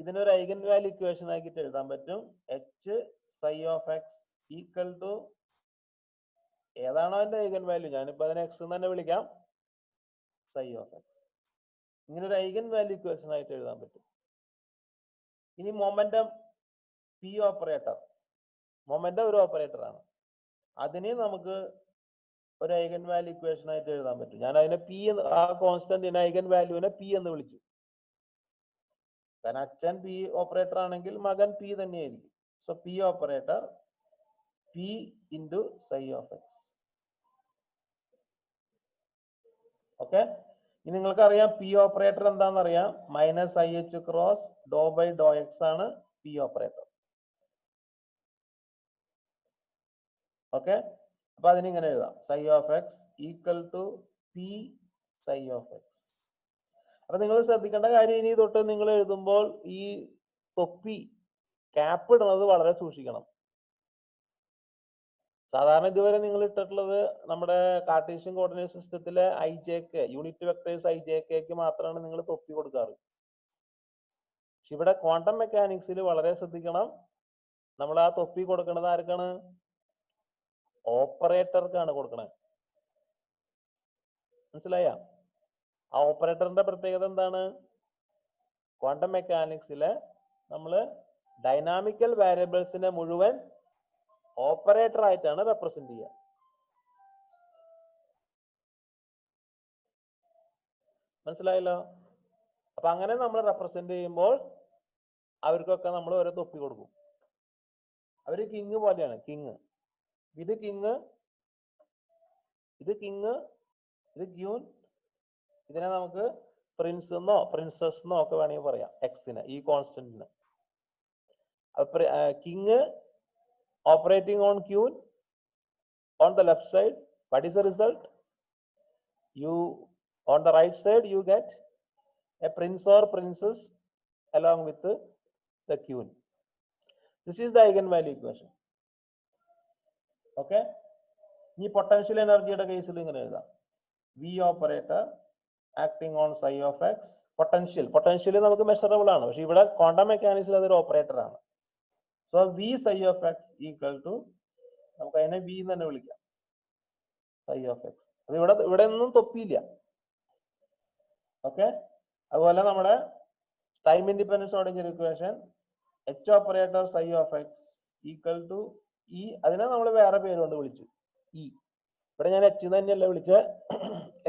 ഇതിനൊരു ഐഗൻ വാല്യൂ ഇക്വേഷൻ ആക്കിയിട്ട് എഴുതാൻ പറ്റും. H psi of x equal to ഏതാണോ അതിന്റെ ഐഗൻ വാല്യൂ, ഞാനിപ്പോ അതിനെ എക്സ് എന്ന് തന്നെ വിളിക്കാം, സൈ ഓഫ് എക്സ്. ഇങ്ങനെ ഒരു ഐഗൻ വാല്യൂ ഇക്വേഷൻ ആയിട്ട് എഴുതാൻ പറ്റും. ഇനി മൊമെന്റം പി ഓപ്പറേറ്റർ, മൊമെന്റം ഒരു ഓപ്പറേറ്റർ ആണ്, അതിനെ നമുക്ക് ഒരു ഐഗൻ വാല്യൂ ഇക്വേഷൻ ആയിട്ട് എഴുതാൻ പറ്റും. ഞാൻ അതിനെ പി ആ കോൺസ്റ്റന്റിന് ഐഗൻ വാല്യൂവിനെ പി എന്ന് വിളിച്ചു. കാരണം അച്ഛൻ പി ഓപ്പറേറ്റർ ആണെങ്കിൽ മകൻ പി തന്നെയായിരിക്കും. So P operator P into psi of x. Okay, ഇനി നിങ്ങൾക്ക് അറിയാം പി ഓപ്പറേറ്റർ എന്താണെന്ന് അറിയാം. Minus i H cross Dr by do x ആണ് പി ഓപ്പറേറ്റർ. ഓക്കെ, അപ്പൊ അതിനിങ്ങനെ എഴുതാം, psi of x equal to P psi of x. അപ്പൊ നിങ്ങൾ ശ്രദ്ധിക്കേണ്ട കാര്യം, ഇനി തൊട്ട് നിങ്ങൾ എഴുതുമ്പോൾ ഈ തൊപ്പി ക്യാപ്പ് ഇടുന്നത് വളരെ സൂക്ഷിക്കണം. സാധാരണ ഇതുവരെ നിങ്ങൾ ഇട്ടിട്ടുള്ളത് നമ്മുടെ കാർട്ടീഷ്യൻ കോർഡിനേറ്റ് സിസ്റ്റത്തിലെ I J K unit vectors I J കെക്ക് മാത്രമാണ് നിങ്ങൾ തൊപ്പി കൊടുക്കാറ്. പക്ഷെ ഇവിടെ ക്വാണ്ടം മെക്കാനിക്സിൽ വളരെ ശ്രദ്ധിക്കണം. നമ്മൾ ആ തൊപ്പി കൊടുക്കുന്നത് ആർക്കാണ്? ഓപ്പറേറ്റർക്കാണ് കൊടുക്കണത്. മനസ്സിലായ? ആ ഓപ്പറേറ്ററിന്റെ പ്രത്യേകത എന്താണ്? ക്വാണ്ടം മെക്കാനിക്സിലെ നമ്മൾ ഡൈനാമിക്കൽ വാരിയബിൾസിനെ മുഴുവൻ ഓപ്പറേറ്റർ ആയിട്ടാണ് റെപ്രസെന്റ് ചെയ്യുക. മനസ്സിലായല്ലോ? അപ്പൊ അങ്ങനെ നമ്മൾ റെപ്രസെന്റ് ചെയ്യുമ്പോൾ അവർക്കൊക്കെ നമ്മൾ ഓരോ തൊപ്പി കൊടുക്കും. അവര് കിങ് പോലെയാണ്, കിങ്. ഇത് കിങ്, ഇത് കിങ്, ഇത് ക്യൂൻ. ഇതിനെ നമുക്ക് പ്രിൻസ് എന്നോ പ്രിൻസസ് എന്നോ ഒക്കെ വേണമെങ്കിൽ പറയാം എക്സിന്, ഈ കോൺസ്റ്റന്റിന്. King operating on queen on the left side, what is the result? You on the right side you get a prince or princess along with the queen. This is the eigenvalue equation. Okay, ഈ potential എനർജിയുടെ കേസിൽ ഇങ്ങനെ എഴുതാം, V operator acting on psi of x. Potential നമുക്ക് measurable ആണ്, പക്ഷെ ഇവിടെ quantum മെക്കാനിക്സിൽ അതൊരു ഓപ്പറേറ്റർ ആണ്. So V psi of x equal to, നമുക്ക് അതിനെ വി എന്ന് തന്നെ വിളിക്കാം, സൈ ഓഫ് എക്സ്. അത് ഇവിടെ ഒന്നും തൊപ്പിയില്ല. ഓക്കെ, അതുപോലെ നമ്മുടെ time independence Schrodinger equation H operator psi of x equal to E. അതിനെ നമ്മൾ വേറെ പേര് കൊണ്ട് വിളിച്ചു, ഇ. ഇവിടെ ഞാൻ എച്ച് തന്നെയല്ല വിളിച്ചത്,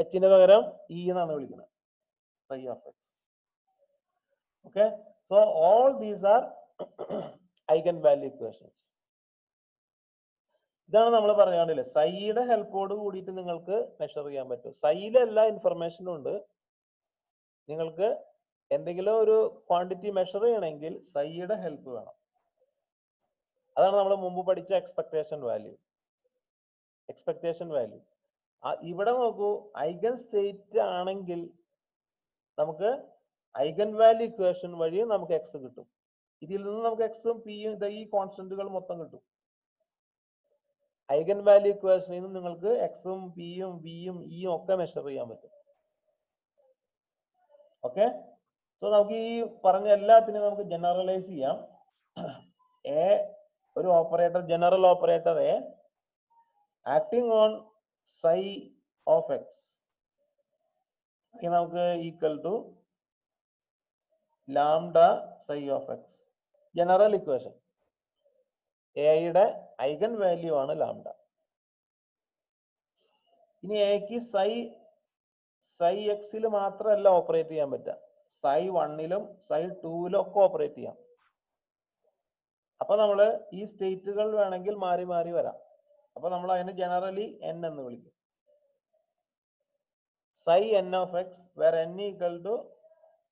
എച്ചിന് പകരം ഇ എന്നാണ് വിളിക്കുന്നത്, psi of x. Okay, so all these are eigenvalue equations. ഇതാണ് നമ്മൾ പറഞ്ഞാണ്ടില്ലേ, സൈയുടെ ഹെൽപ്പോട് കൂടിയിട്ട് നിങ്ങൾക്ക് മെഷർ ചെയ്യാൻ പറ്റും. സൈയിലെ എല്ലാ ഇൻഫർമേഷനും ഉണ്ട്. നിങ്ങൾക്ക് എന്തെങ്കിലും ഒരു ക്വാണ്ടിറ്റി മെഷർ ചെയ്യണമെങ്കിൽ സൈയുടെ ഹെൽപ്പ് വേണം. അതാണ് നമ്മൾ മുമ്പ് പഠിച്ച എക്സ്പെക്ടേഷൻ വാല്യൂ. ഇവിടെ നോക്കൂ, ഐഗൻ സ്റ്റേറ്റ് ആണെങ്കിൽ നമുക്ക് ഐഗൻ വാല്യൂ ഇക്വേഷൻ വഴി നമുക്ക് എക്സ് കിട്ടും. ഇതിൽ നിന്ന് നമുക്ക് എക്സും പിയും ഈ കോൺസ്റ്റന്റുകൾ മൊത്തം കിട്ടും. ഐഗൻ വാല്യൂ ഇക്വേഷനിൽ നിന്ന് നിങ്ങൾക്ക് എക്സും പിയും വിയും ഇയും ഒക്കെ മെഷർ ചെയ്യാൻ പറ്റും. ഓക്കെ, സോ നമുക്ക് ഈ പറഞ്ഞ എല്ലാത്തിനും നമുക്ക് ജനറലൈസ് ചെയ്യാം. എ ഒരു operator, general operator A acting on psi of X നമുക്ക് equal to lambda psi of X. General equation. എയുടെ ഐഗൻ വാല്യൂ ആണ് ലാംഡ. ഇനി എക്ക് psi എക്സിൽ മാത്രമല്ല ഓപ്പറേറ്റ് ചെയ്യാൻ പറ്റുക, psi 1ലും psi 2ലും ഒക്കെ ഓപ്പറേറ്റ് ചെയ്യാം. അപ്പൊ നമ്മള് ഈ സ്റ്റേറ്റുകൾ വേണമെങ്കിൽ മാറി മാറി വരാം. അപ്പൊ നമ്മൾ അതിനെ ജനറലി n എന്ന് വിളിക്കും. psi n of x where n equal to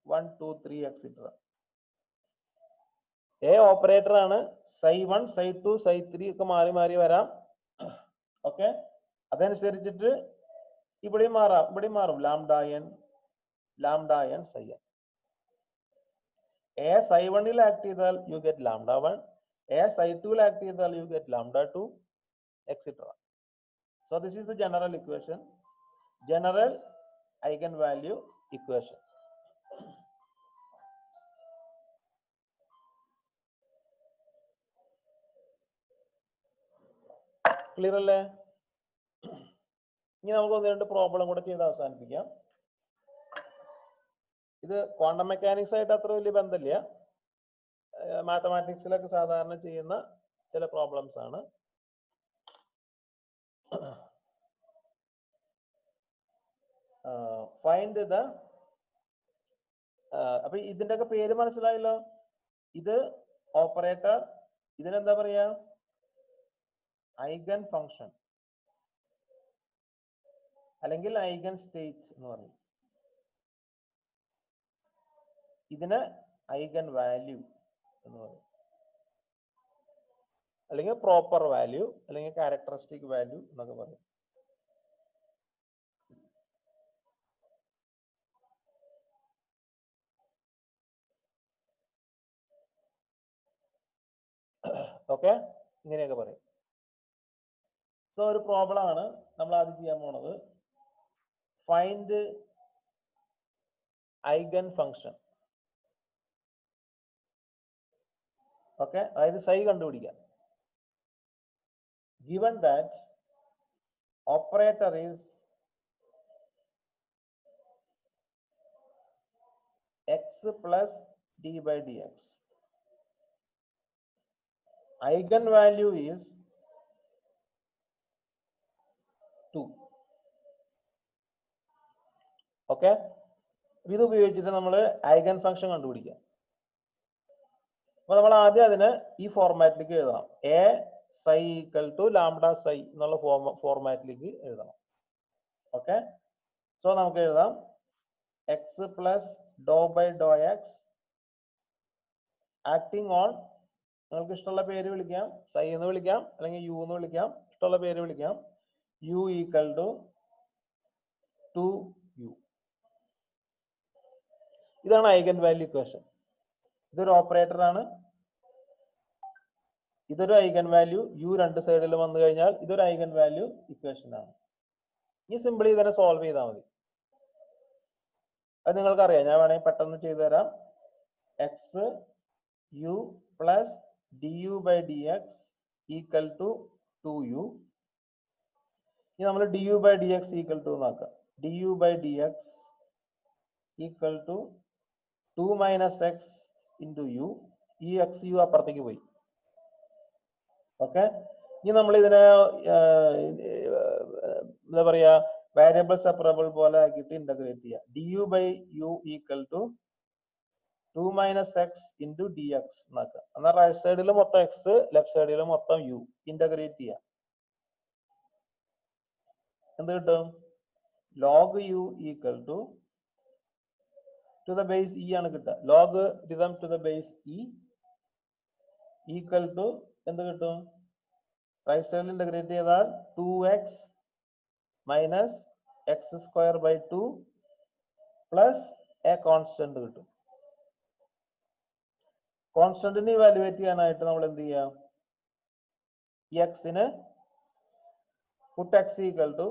1, 2, 3 etc. A operator ആണ്. psi 1, psi 2, psi 3 ഒക്കെ മാറി മാറി വരാം. ഓക്കെ, അതനുസരിച്ചിട്ട് ഇവിടെയും മാറാം, ഇവിടെയും മാറും. Lambda n psi n. A psi 1ൽ ആക്ട് ചെയ്താൽ you get lambda 1, A psi 2ൽ ആക്ട് ചെയ്താൽ you get lambda 2 etc. So this is the general equation, general eigenvalue equation. Clear അല്ലേ? ഇനി നമുക്ക് ഒന്ന് രണ്ട് പ്രോബ്ലം കൂടെ ചെയ്ത് അവസാനിപ്പിക്കാം. ഇത് ക്വാണ്ടം മെക്കാനിക്സ് ആയിട്ട് അത്ര വലിയ ബന്ധമില്ല, മാത്തമാറ്റിക്സിലൊക്കെ സാധാരണ ചെയ്യുന്ന ചില പ്രോബ്ലംസ് ആണ്. ഫൈൻഡ് ദ, അപ്പൊ ഇതിന്റെ ഒക്കെ പേര് മനസ്സിലായല്ലോ. ഇത് ഓപ്പറേറ്റർ, ഇതിനെന്താ പറയാ? ഐഗൻ ഫംഗ്ഷൻ അല്ലെങ്കിൽ ഐഗൻ സ്റ്റേറ്റ് എന്ന് പറയും. ഇതിന് ഐഗൻ വാല്യൂ എന്ന് പറയും, അല്ലെങ്കിൽ പ്രോപ്പർ വാല്യൂ, അല്ലെങ്കിൽ ക്യാരക്ടറിസ്റ്റിക് വാല്യൂ എന്നൊക്കെ പറയും. ഓക്കെ, ഇങ്ങനെയൊക്കെ പറയും. സോ ഒരു പ്രോബ്ലം ആണ് നമ്മൾ ആദ്യം ചെയ്യാൻ പോണത്. Find eigen function. ഓക്കെ, അതായത് psi കണ്ടുപിടിക്കാം. Given that operator is x plus d by dx, eigenvalue is 2. Okay, ഇത് ഉപയോഗിച്ചിട്ട് നമ്മൾ ഐഗൻ ഫംഗ്ഷൻ കണ്ടുപിടിക്കാം. അപ്പൊ നമ്മൾ ആദ്യം അതിന് ഈ ഫോർമാറ്റിലേക്ക് എഴുതണം. A psi equal to lambda psi എന്നുള്ള ഫോർമാറ്റിലേക്ക് എഴുതണം. ഓക്കെ, സോ നമുക്ക് എഴുതാം x plus do by do x acting on, നിങ്ങൾക്ക് ഇഷ്ടമുള്ള പേര് വിളിക്കാം, psi എന്ന് വിളിക്കാം അല്ലെങ്കിൽ യു എന്ന് വിളിക്കാം, ഇഷ്ടമുള്ള പേര് വിളിക്കാം. U equal to 2u. ഇതാണ് ഐഗൻ വാല്യൂ ഇക്വേഷൻ. ഇതൊരു ഓപ്പറേറ്റർ ആണ്, ഇതൊരു ഐഗൻ വാല്യൂ. യു രണ്ട് സൈഡിൽ വന്നു കഴിഞ്ഞാൽ ഇതൊരു ഐഗൻ വാല്യൂ ഇക്വേഷൻ ആണ്. ഈ സിമ്പിളി ഇതിനെ സോൾവ് ചെയ്താൽ മതി. അത് നിങ്ങൾക്കറിയാം, ഞാൻ വേണമെങ്കിൽ പെട്ടെന്ന് ചെയ്തു തരാം. X U plus D U by D X equal to 2u. ഇനി നമ്മൾ D U by D X equal to നോക്കാം. D U by D X equal to 2 minus X into U. ഈ എക്സ് യു അപ്പുറത്തേക്ക് പോയി. Okay, ഇനി നമ്മൾ ഇതിനെ എന്താ പറയാ, വേരിയബിൾ സെപ്പറബിൾ പോലെ ആക്കിയിട്ട് ഇന്റഗ്രേറ്റ് ചെയ്യാം. D U by U equal to 2 minus X into D X എന്നാക്കാം. എന്നാൽ റൈറ്റ് സൈഡിൽ മൊത്തം എക്സ്, ലെഫ്റ്റ് സൈഡിൽ മൊത്തം യു. ഇന്റഗ്രേറ്റ് ചെയ്യാം. എന്ത് കിട്ടും? Log u equal to the base e ആണ് കിട്ടുക. Logarithm to the base e equal to എന്ത് കിട്ടും? റൈറ്റ് സൈഡിൽ ഇന്റഗ്രേറ്റ് ചെയ്താൽ 2x minus x square by 2 plus a constant കിട്ടും. കോൺസ്റ്റന്റിനെ ഇവാലുവേറ്റ് ചെയ്യാനായിട്ട് നമ്മൾ എന്ത് ചെയ്യാം? ഈ എക്സിന് പുട്ട് എക്സ് ഈക്വൽ ടു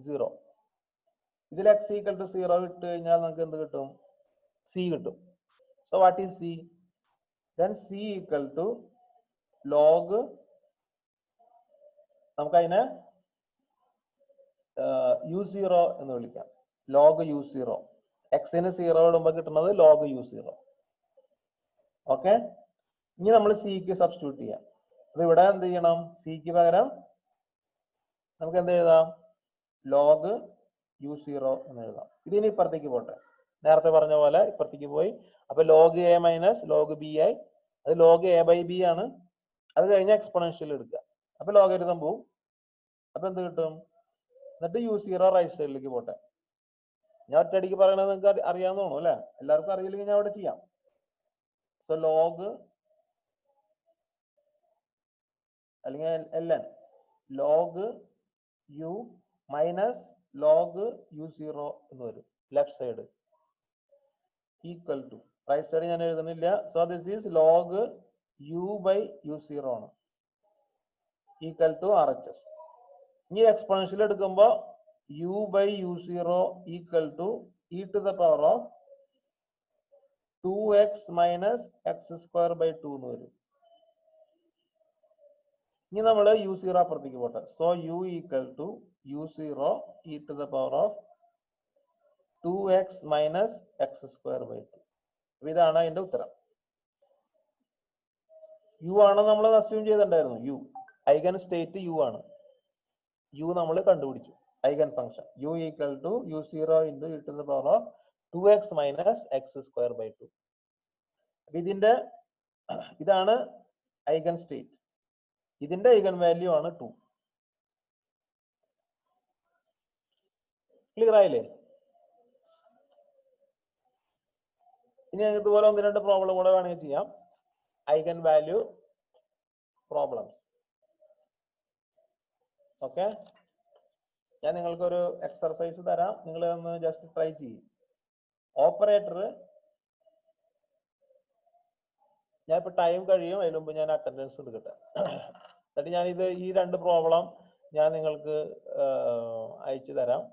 0. ഇതിൽ എക്സ് ഈക്വൽ ടു 0 ഇട്ട് കഴിഞ്ഞാൽ നമുക്ക് എന്ത് കിട്ടും? സി കിട്ടും. So what is C? Then C equal to log, നമുക്ക് അതിനെ u0 എന്ന് വിളിക്കാം. log u0. x-ന് 0 ഇടുമ്പോൾ കിട്ടുന്നത് log u0. ഓക്കെ, ഇനി നമ്മൾ സിക്ക് സബ്സ്റ്റിറ്റ്യൂട്ട് ചെയ്യാം. അപ്പൊ ഇവിടെ എന്ത് ചെയ്യണം? സിക്ക് പകരം നമുക്ക് എന്ത് എഴുതാം? log u0 എന്ന് എഴുതാം. ഇതിനി ഇപ്പുറത്തേക്ക് പോട്ടെ. നേരത്തെ പറഞ്ഞ പോലെ ഇപ്പുറത്തേക്ക് പോയി. അപ്പൊ log a minus log b ആയി. അത് log a ബൈ ബി ആണ്. അത് കഴിഞ്ഞ് എക്സ്പോണൻഷ്യൽ എടുക്കുക. അപ്പൊ ലോഗരിതം പോവും. അപ്പൊ എന്ത് കിട്ടും? എന്നിട്ട് u0 റൈറ്റ് സൈഡിലേക്ക് പോട്ടെ. ഞാൻ ഒറ്റയടിക്ക് പറയണത് നിങ്ങൾക്ക് അറിയാമെന്ന് തോന്നുന്നു അല്ലെ? എല്ലാവർക്കും അറിയില്ലെങ്കിൽ ഞാൻ അവിടെ ചെയ്യാം. സോ ലോഗ് അല്ലെങ്കിൽ ln log u minus log u0 എന്ന് വരും. Left side equal to, right side ഞാൻ എഴുതുന്നില്ല. So this is log u by u0 ആണ്, ഈക്വൽ ടു RHS. ഇനി എക്സ്പോണൻഷ്യൽ എടുക്കുമ്പോൾ u by u0 equal to e to the power of 2x minus x square by 2 എന്ന് വരും. ഇനി നമ്മൾ u0 അപ്പുറത്തേക്ക് പോട്ടെ. So u equal to u0 e to the power of 2x minus x square by 2. ഇതാണ് അതിന്റെ ഉത്തരം. u ആണ് നമ്മൾ അസ്യൂം ചെയ്തിട്ടുണ്ടായിരുന്നു. u ഐഗൻ സ്റ്റേറ്റ് u ആണ്. u നമ്മൾ കണ്ടുപിടിച്ചു. Eigenfunction u equal to u0 into e to the power of 2x minus x square by 2. ഇതാണ് ഐഗൻ സ്റ്റേറ്റ്. ഇതിന്റെ ഐഗൻ വാല്യൂ ആണ് 2. ക്ലിയർ ആയില്ലേ? ഇനി ഞങ്ങൾക്ക് ഇതുപോലെ ഒന്ന് രണ്ട് പ്രോബ്ലം കൂടെ വേണമെങ്കിൽ ചെയ്യാം. Eigen value problems. ഓക്കെ, ഞാൻ നിങ്ങൾക്കൊരു എക്സർസൈസ് തരാം. നിങ്ങൾ ഒന്ന് ജസ്റ്റ് ട്രൈ ചെയ്യും. ഓപ്പറേറ്റർ ഞാൻ ഇപ്പൊ ടൈം കഴിയും, അതിന് മുമ്പ് ഞാൻ അറ്റൻഡൻസ് എടുക്കട്ടെ. എന്നിട്ട് ഞാനിത് ഈ രണ്ട് പ്രോബ്ലം ഞാൻ നിങ്ങൾക്ക് അയച്ചു തരാം.